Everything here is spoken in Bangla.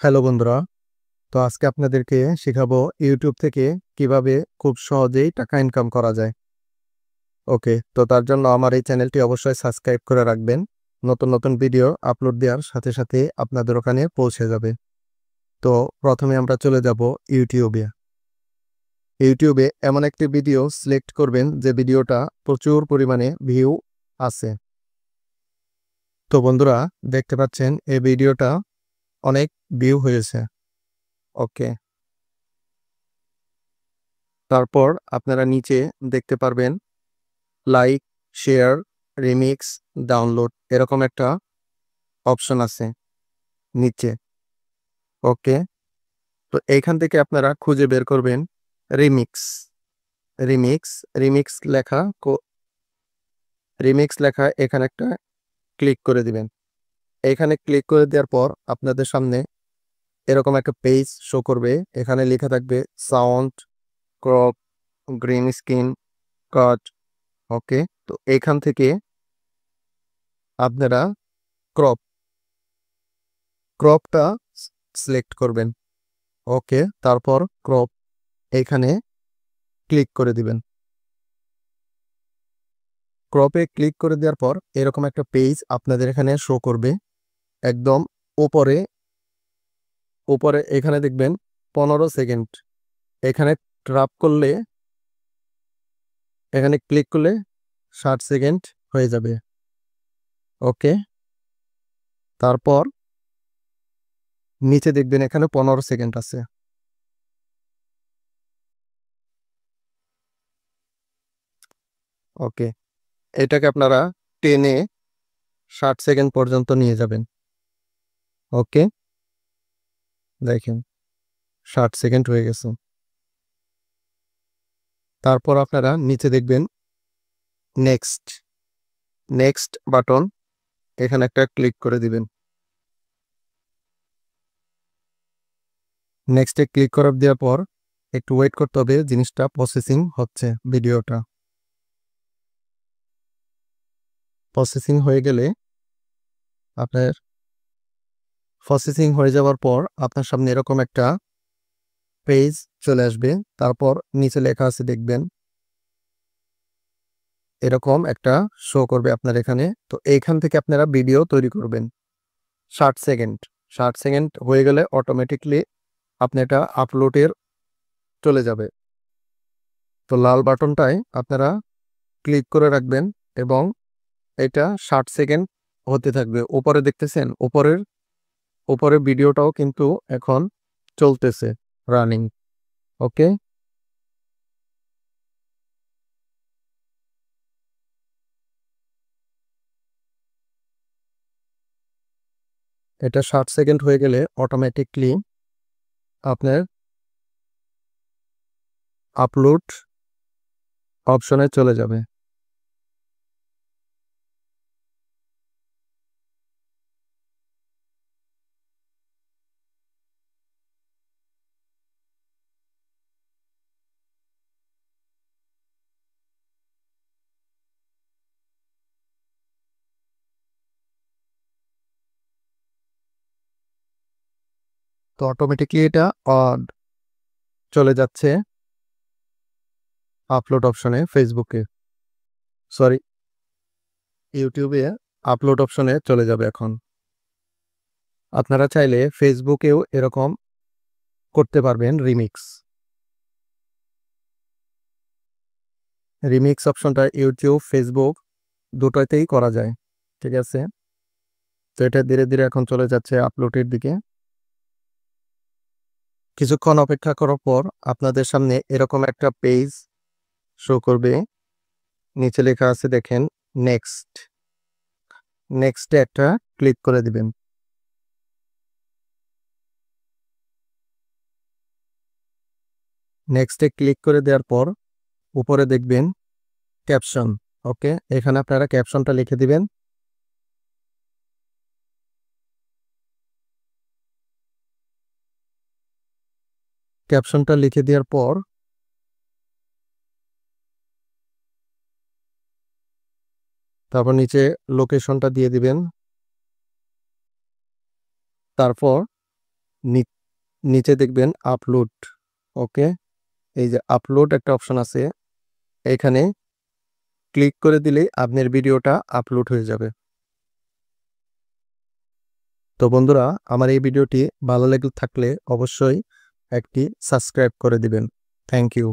হ্যালো বন্ধুরা, তো আজকে আপনাদেরকে শেখাবো ইউটিউব থেকে কিভাবে খুব সহজেই টাকা ইনকাম করা যায়। ওকে, তো তার জন্য আমার এই চ্যানেলটি অবশ্যই সাবস্ক্রাইব করে রাখবেন। নতুন নতুন ভিডিও আপলোড দেওয়ার সাথে সাথে আপনাদের ওখানে পৌঁছে যাবে। তো প্রথমে আমরা চলে যাব ইউটিউবে। ইউটিউবে এমন একটি ভিডিও সিলেক্ট করবেন যে ভিডিওটা প্রচুর পরিমাণে ভিউ আছে। তো বন্ধুরা, দেখতে পাচ্ছেন এই ভিডিওটা অনেক ভিউ হয়েছে। ওকে, তারপর আপনারা নিচে দেখতে পারবেন লাইক, শেয়ার, রিমিক্স, ডাউনলোড এরকম একটা অপশন আছে নিচে। ওকে, তো এইখান থেকে আপনারা খুঁজে বের করবেন রিমিক্স। রিমিক্স রিমিক্স লেখা রিমিক্স লেখা এখানে একটা ক্লিক করে দিবেন। এখানে ক্লিক করে দেওয়ার পর আপনাদের সামনে এরকম একটা পেজ শো করবে। এখানে লেখা থাকবে সাউন্ড, ক্রপ, গ্রিন স্ক্রিন, কাট। ওকে, তো এখান থেকে আপনারা ক্রপ ক্রপটা সিলেক্ট করবেন। ওকে, তারপর ক্রপ এখানে ক্লিক করে দিবেন। ক্রপে ক্লিক করে দেওয়ার পর এরকম একটা পেজ আপনাদের এখানে শো করবে। একদম উপরে উপরে এখানে দেখবেন 15 সেকেন্ড। এখানে ট্যাপ করলে, এখানে ক্লিক করলে 60 সেকেন্ড হয়ে যাবে। ওকে, তারপর নিচে দেখবেন এখানে 15 সেকেন্ড আছে। ওকে, এটাকে আপনারা টেনে 60 সেকেন্ড পর্যন্ত নিয়ে যাবেন। ওকে, দেখেন 60 সেকেন্ড হয়ে গেছে। তারপর আপনারা নিচে দেখবেন নেক্সট নেক্সট বাটন, এখানে একটা ক্লিক করে দিবেন। নেক্সটে ক্লিক করে দেওয়ার পর একটু ওয়েট করতে হবে, জিনিসটা প্রসেসিং হচ্ছে। ভিডিওটা প্রসেসিং হয়ে গেলে আপনার প্রসেসিং হয়ে যাওয়ার পর আপনার সামনে এরকম একটা পেজ চলে আসবে। তারপর নিচে লেখা আছে দেখবেন, এরকম একটা শো করবে আপনার এখানে। তো এইখান থেকে আপনারা ভিডিও তৈরি করবেন 60 সেকেন্ড। 60 সেকেন্ড হয়ে গেলে অটোমেটিকলি আপনি এটা আপলোডের চলে যাবে। তো লাল বাটনটায় আপনারা ক্লিক করে রাখবেন এবং এটা 60 সেকেন্ড হতে থাকবে। উপরে দেখতেছেন, উপরের ভিডিওটাও কিন্তু এখন চলতেছে, রানিং। ওকে, এটা 60 সেকেন্ড হয়ে গেলে অটোমেটিকলি আপনার আপলোড অপশনে চলে যাবে। তো অটোমেটিকলি এটা অন চলে যাচ্ছে আপলোড অপশনে, ফেসবুকে, সরি, ইউটিউবে আপলোড অপশনে চলে যাবে এখন। আপনারা চাইলে ফেসবুকেও এরকম করতে পারবেন। রিমিক্স রিমিক্স অপশনটা ইউটিউব, ফেসবুক দুটোতেই করা যায়। ঠিক আছে, তো এটা ধীরে ধীরে এখন চলে যাচ্ছে আপলোডের দিকে। কিছুক্ষণ অপেক্ষা করার পর আপনাদের সামনে এরকম একটা পেজ শো করবে। নিচে লেখা আছে দেখেন নেক্সট। নেক্সটে একটা ক্লিক করে দিবেন। নেক্সটে ক্লিক করে দেওয়ার পর উপরে দেখবেন ক্যাপশন। ওকে, এখানে আপনারা ক্যাপশনটা লিখে দিবেন। ক্যাপশনটা লিখে দেওয়ার পর তারপর নিচে লোকেশনটা দিয়ে দিবেন। তারপর নিচে দেখবেন আপলোড। ওকে, এই যে আপলোড একটা অপশন আছে, এখানে ক্লিক করে দিলেই আপনার ভিডিওটা আপলোড হয়ে যাবে। তো বন্ধুরা, আমার এই ভিডিওটি ভালো লেগে থাকলে অবশ্যই একটি সাবস্ক্রাইব করে দিবেন। Thank you.